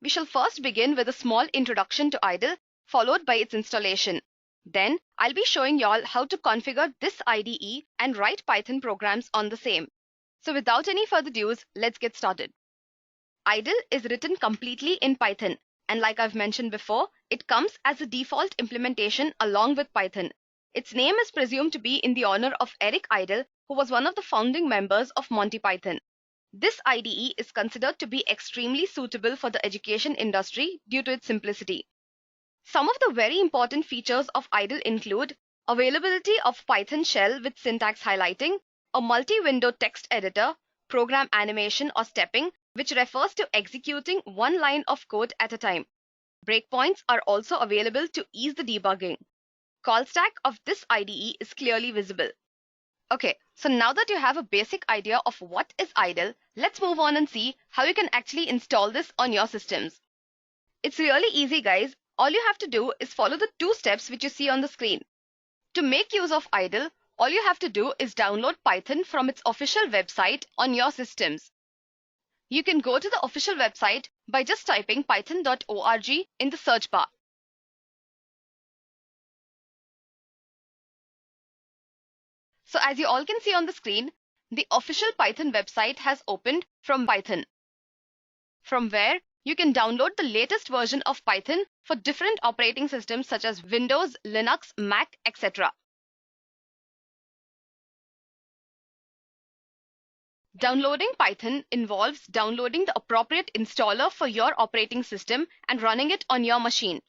we shall first begin with a small introduction to IDLE, followed by its installation. Then I'll be showing y'all how to configure this IDE and write Python programs on the same. So without any further ado, let's get started. IDLE is written completely in Python, and like I've mentioned before, it comes as a default implementation along with Python. Its name is presumed to be in the honor of Eric Idle, who was one of the founding members of Monty Python. This IDE is considered to be extremely suitable for the education industry due to its simplicity. Some of the very important features of IDLE include availability of Python shell with syntax highlighting, a multi-window text editor, program animation or stepping, which refers to executing one line of code at a time. Breakpoints are also available to ease the debugging. Call stack of this IDE is clearly visible. Okay, so now that you have a basic idea of what is IDLE, let's move on and see how you can actually install this on your systems. It's really easy, guys. All you have to do is follow the 2 steps which you see on the screen. To make use of IDLE, all you have to do is download Python from its official website on your systems. You can go to the official website by just typing python.org in the search bar. So as you all can see on the screen, the official Python website has opened from Python, from where you can download the latest version of Python for different operating systems such as Windows, Linux, Mac, etc. Downloading Python involves downloading the appropriate installer for your operating system and running it on your machine.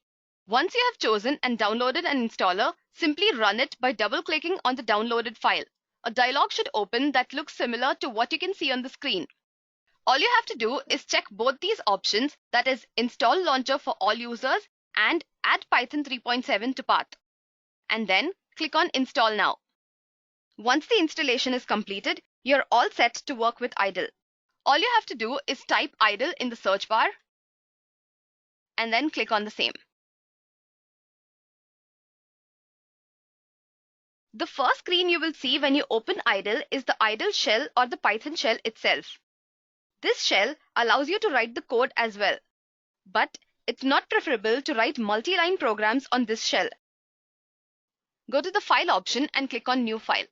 Once you have chosen and downloaded an installer, simply run it by double-clicking on the downloaded file. A dialog should open that looks similar to what you can see on the screen. All you have to do is check both these options, that is, Install Launcher for all users and Add Python 3.7 to path. And then click on Install Now. Once the installation is completed, you're all set to work with IDLE. All you have to do is type IDLE in the search bar and then click on the same. The first screen you will see when you open IDLE is the IDLE shell or the Python shell itself. This shell allows you to write the code as well, but it's not preferable to write multi-line programs on this shell. Go to the File option and click on New File.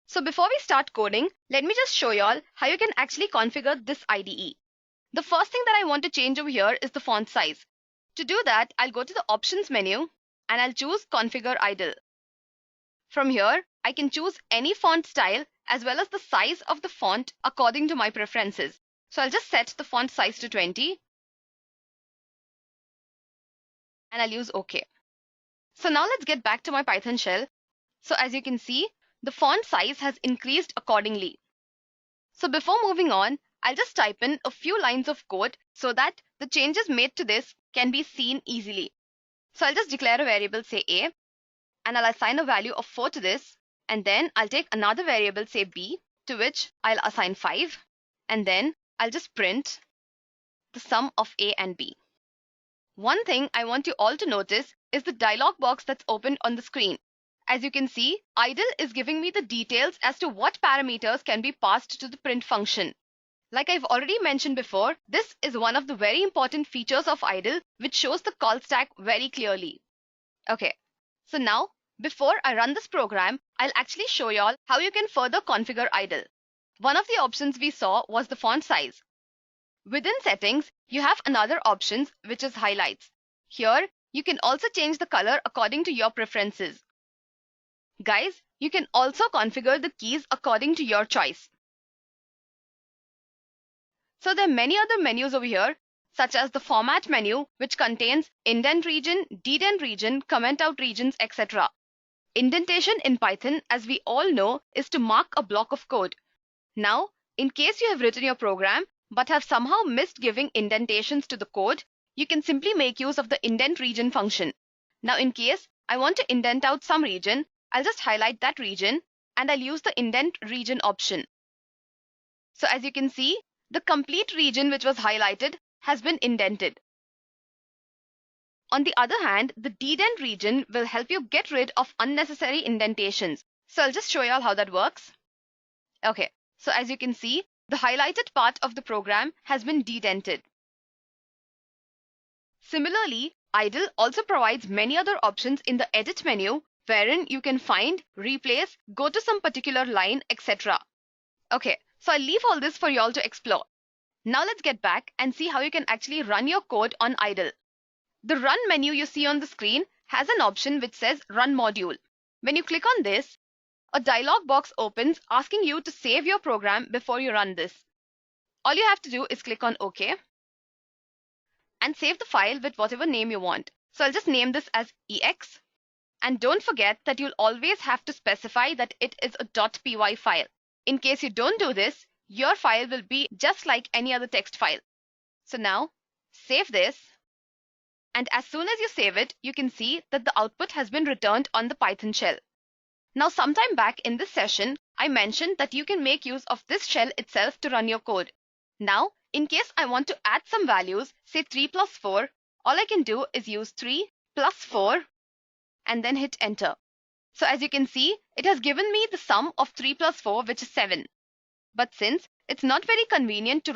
So before we start coding, let me just show y'all how you can actually configure this IDE. The first thing that I want to change over here is the font size. To do that, I'll go to the Options menu and I'll choose Configure IDLE. From here, I can choose any font style as well as the size of the font according to my preferences. So I'll just set the font size to 20 and I'll use OK. So now let's get back to my Python shell. So as you can see, the font size has increased accordingly. So before moving on, I'll just type in a few lines of code so that the changes made to this can be seen easily. So I'll just declare a variable, say A, and I'll assign a value of 4 to this, and then I'll take another variable, say B, to which I'll assign 5, and then I'll just print the sum of A and B. One thing I want you all to notice is the dialog box that's opened on the screen. As you can see, IDLE is giving me the details as to what parameters can be passed to the print function. Like I've already mentioned before, this is one of the very important features of IDLE, which shows the call stack very clearly. Okay, so now before I run this program, I'll actually show y'all how you can further configure IDLE. One of the options we saw was the font size. Within settings, you have another option which is highlights. Here, you can also change the color according to your preferences. Guys, you can also configure the keys according to your choice. So there are many other menus over here, such as the Format menu, which contains indent region, dedent region, comment out regions, etc. Indentation in Python, as we all know, is to mark a block of code. Now, in case you have written your program but have somehow missed giving indentations to the code, you can simply make use of the indent region function. Now, in case I want to indent out some region, I'll just highlight that region and I'll use the indent region option. So as you can see, the complete region which was highlighted has been indented. On the other hand, the dedent region will help you get rid of unnecessary indentations. So I'll just show you all how that works. Okay, so as you can see, the highlighted part of the program has been dedented. Similarly, IDLE also provides many other options in the Edit menu, wherein you can find, replace, go to some particular line, etc. Okay, so I'll leave all this for you all to explore. Now let's get back and see how you can actually run your code on IDLE. The Run menu you see on the screen has an option which says Run Module. When you click on this, a dialog box opens asking you to save your program before you run this. All you have to do is click on OK and save the file with whatever name you want. So I'll just name this as EX. And don't forget that you'll always have to specify that it is a .py file. In case you don't do this, your file will be just like any other text file. So now, save this. And as soon as you save it, you can see that the output has been returned on the Python shell. Now, sometime back in this session, I mentioned that you can make use of this shell itself to run your code. Now, in case I want to add some values, say 3 plus 4, all I can do is use 3 plus 4 and then hit enter. So as you can see, it has given me the sum of 3 plus 4, which is 7. But since it's not very convenient to